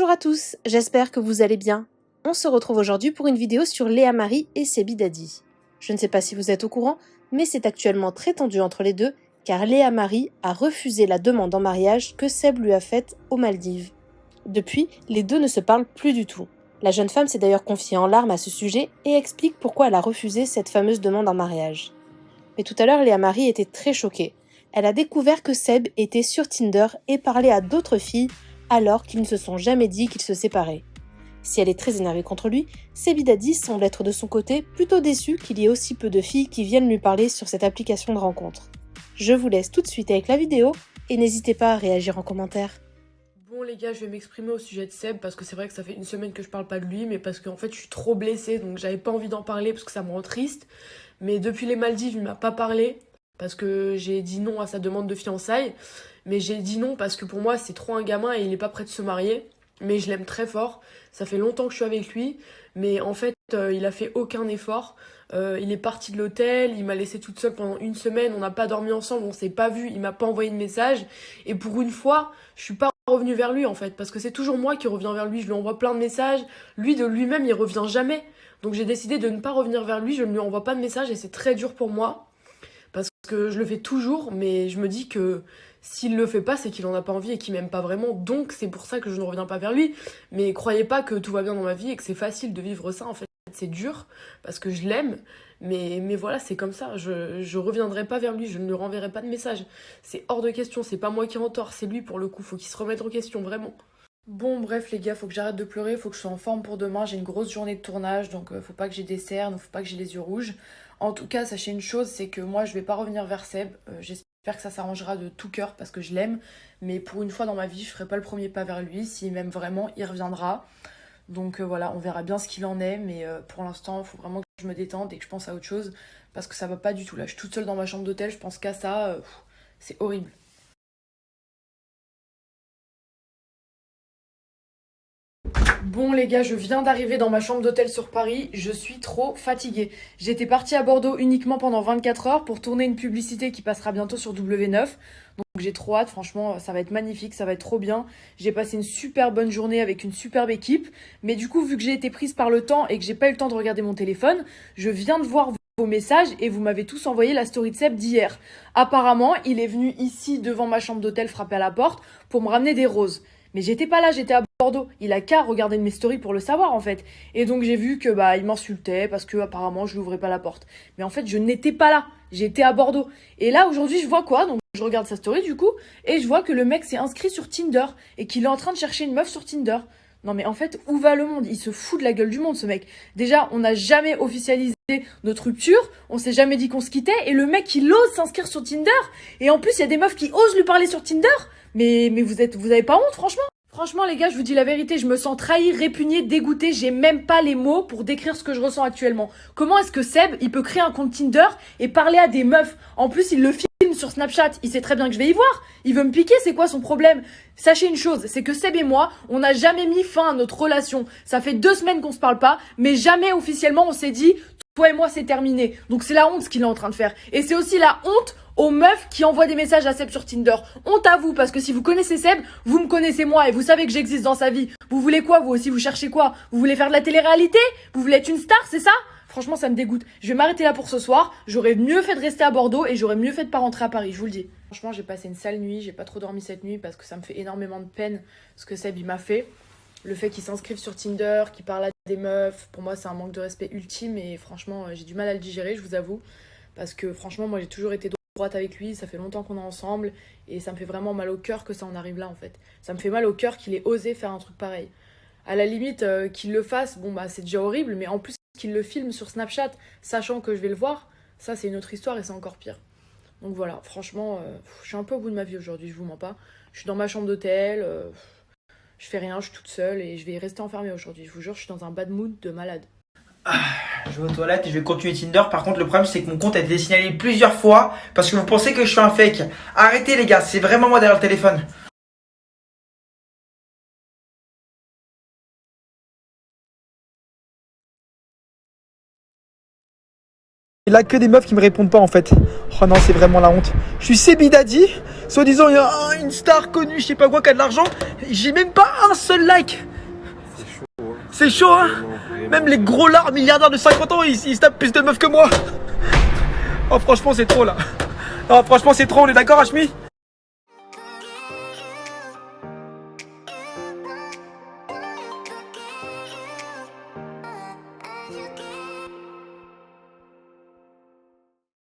Bonjour à tous, j'espère que vous allez bien. On se retrouve aujourd'hui pour une vidéo sur Léa Marie et Sebi Dadi. Je ne sais pas si vous êtes au courant, mais c'est actuellement très tendu entre les deux, car Léa Marie a refusé la demande en mariage que Seb lui a faite aux Maldives. Depuis, les deux ne se parlent plus du tout. La jeune femme s'est d'ailleurs confiée en larmes à ce sujet et explique pourquoi elle a refusé cette fameuse demande en mariage. Mais tout à l'heure, Léa Marie était très choquée. Elle a découvert que Seb était sur Tinder et parlait à d'autres filles alors qu'ils ne se sont jamais dit qu'ils se séparaient. Si elle est très énervée contre lui, Sebi Dadi semble être de son côté plutôt déçu qu'il y ait aussi peu de filles qui viennent lui parler sur cette application de rencontre. Je vous laisse tout de suite avec la vidéo et n'hésitez pas à réagir en commentaire. Bon les gars, je vais m'exprimer au sujet de Seb parce que c'est vrai que ça fait une semaine que je parle pas de lui, mais parce qu'en fait je suis trop blessée, donc j'avais pas envie d'en parler parce que ça me rend triste. Mais depuis les Maldives, il m'a pas parlé parce que j'ai dit non à sa demande de fiançailles. Mais j'ai dit non parce que pour moi c'est trop un gamin et il est pas prêt de se marier. Mais je l'aime très fort, ça fait longtemps que je suis avec lui, mais en fait il a fait aucun effort. Il est parti de l'hôtel, il m'a laissée toute seule pendant une semaine, on n'a pas dormi ensemble, on s'est pas vu, il m'a pas envoyé de message. Et pour une fois, je suis pas revenu vers lui en fait, parce que c'est toujours moi qui reviens vers lui, je lui envoie plein de messages, lui de lui-même il revient jamais. Donc j'ai décidé de ne pas revenir vers lui, je ne lui envoie pas de messages et c'est très dur pour moi, parce que je le fais toujours, mais je me dis que s'il le fait pas, c'est qu'il en a pas envie et qu'il m'aime pas vraiment, donc c'est pour ça que je ne reviens pas vers lui. Mais croyez pas que tout va bien dans ma vie et que c'est facile de vivre ça en fait. C'est dur parce que je l'aime, mais voilà, c'est comme ça. Je reviendrai pas vers lui, je ne lui renverrai pas de message. C'est hors de question, c'est pas moi qui ai en tort, c'est lui pour le coup. Faut qu'il se remette en question, vraiment. Bon, bref, les gars, faut que j'arrête de pleurer, faut que je sois en forme pour demain. J'ai une grosse journée de tournage, donc faut pas que j'ai des cernes, faut pas que j'ai les yeux rouges. En tout cas, sachez une chose, c'est que moi, je vais pas revenir vers Seb. J'espère que ça s'arrangera de tout cœur parce que je l'aime. Mais pour une fois dans ma vie, je ferai pas le premier pas vers lui. S'il m'aime vraiment, il reviendra. Donc voilà, on verra bien ce qu'il en est, mais pour l'instant, il faut vraiment que je me détende et que je pense à autre chose, parce que ça va pas du tout. Là, je suis toute seule dans ma chambre d'hôtel, je pense qu'à ça, c'est horrible. Bon les gars, je viens d'arriver dans ma chambre d'hôtel sur Paris, je suis trop fatiguée. J'étais partie à Bordeaux uniquement pendant 24 heures pour tourner une publicité qui passera bientôt sur W9. Donc j'ai trop hâte, franchement, ça va être magnifique, ça va être trop bien. J'ai passé une super bonne journée avec une superbe équipe. Mais du coup, vu que j'ai été prise par le temps et que j'ai pas eu le temps de regarder mon téléphone, je viens de voir vos messages et vous m'avez tous envoyé la story de Seb d'hier. Apparemment, il est venu ici devant ma chambre d'hôtel frapper à la porte pour me ramener des roses. Mais j'étais pas là, j'étais à Bordeaux. Il a qu'à regarder mes stories pour le savoir en fait. Et donc j'ai vu que bah il m'insultait parce que apparemment je n'ouvrais pas la porte. Mais en fait je n'étais pas là, j'étais à Bordeaux. Et là aujourd'hui je vois quoi? Donc je regarde sa story du coup et je vois que le mec s'est inscrit sur Tinder et qu'il est en train de chercher une meuf sur Tinder. Non mais en fait où va le monde? Il se fout de la gueule du monde ce mec. Déjà on n'a jamais officialisé notre rupture, on s'est jamais dit qu'on se quittait et le mec il ose s'inscrire sur Tinder et en plus il y a des meufs qui osent lui parler sur Tinder. Mais vous avez pas honte, franchement? Franchement, les gars, je vous dis la vérité, je me sens trahi, répugnée, dégoûtée. J'ai même pas les mots pour décrire ce que je ressens actuellement. Comment est-ce que Seb, il peut créer un compte Tinder et parler à des meufs? En plus, il le filme sur Snapchat. Il sait très bien que je vais y voir. Il veut me piquer, c'est quoi son problème? Sachez une chose, c'est que Seb et moi, on n'a jamais mis fin à notre relation. Ça fait 2 semaines qu'on se parle pas, mais jamais officiellement on s'est dit, toi et moi, c'est terminé. Donc c'est la honte ce qu'il est en train de faire. Et c'est aussi la honte aux meufs qui envoient des messages à Seb sur Tinder. Honte à vous, parce que si vous connaissez Seb, vous me connaissez moi et vous savez que j'existe dans sa vie. Vous voulez quoi, vous aussi? Vous cherchez quoi? Vous voulez faire de la télé-réalité? Vous voulez être une star, c'est ça? Franchement, ça me dégoûte. Je vais m'arrêter là pour ce soir. J'aurais mieux fait de rester à Bordeaux et j'aurais mieux fait de pas rentrer à Paris, je vous le dis. Franchement, j'ai passé une sale nuit. J'ai pas trop dormi cette nuit parce que ça me fait énormément de peine ce que Seb il m'a fait. Le fait qu'il s'inscrive sur Tinder, qu'il parle à des meufs, pour moi, c'est un manque de respect ultime et franchement, j'ai du mal à le digérer, je vous avoue. Parce que franchement, moi, j'ai toujours été droite avec lui, ça fait longtemps qu'on est ensemble et ça me fait vraiment mal au cœur que ça en arrive là en fait. Ça me fait mal au cœur qu'il ait osé faire un truc pareil. À la limite, qu'il le fasse, bon bah c'est déjà horrible, mais en plus qu'il le filme sur Snapchat, sachant que je vais le voir, ça c'est une autre histoire et c'est encore pire. Donc voilà, franchement, je suis un peu au bout de ma vie aujourd'hui, je vous mens pas. Je suis dans ma chambre d'hôtel, je fais rien, je suis toute seule et je vais y rester enfermée aujourd'hui. Je vous jure, je suis dans un bad mood de malade. Je vais aux toilettes et je vais continuer Tinder. Par contre, le problème, c'est que mon compte a été signalé plusieurs fois parce que vous pensez que je suis un fake. Arrêtez, les gars, c'est vraiment moi derrière le téléphone. Il a que des meufs qui me répondent pas en fait. Oh non, c'est vraiment la honte. Je suis Sebi Daddy, soi-disant il y a une star connue, je sais pas quoi, qui a de l'argent. J'ai même pas un seul like. C'est chaud, hein. Même les gros lards milliardaires de 50 ans, ils se tapent plus de meufs que moi. Oh franchement c'est trop là. Oh franchement c'est trop, on est d'accord Hachmi?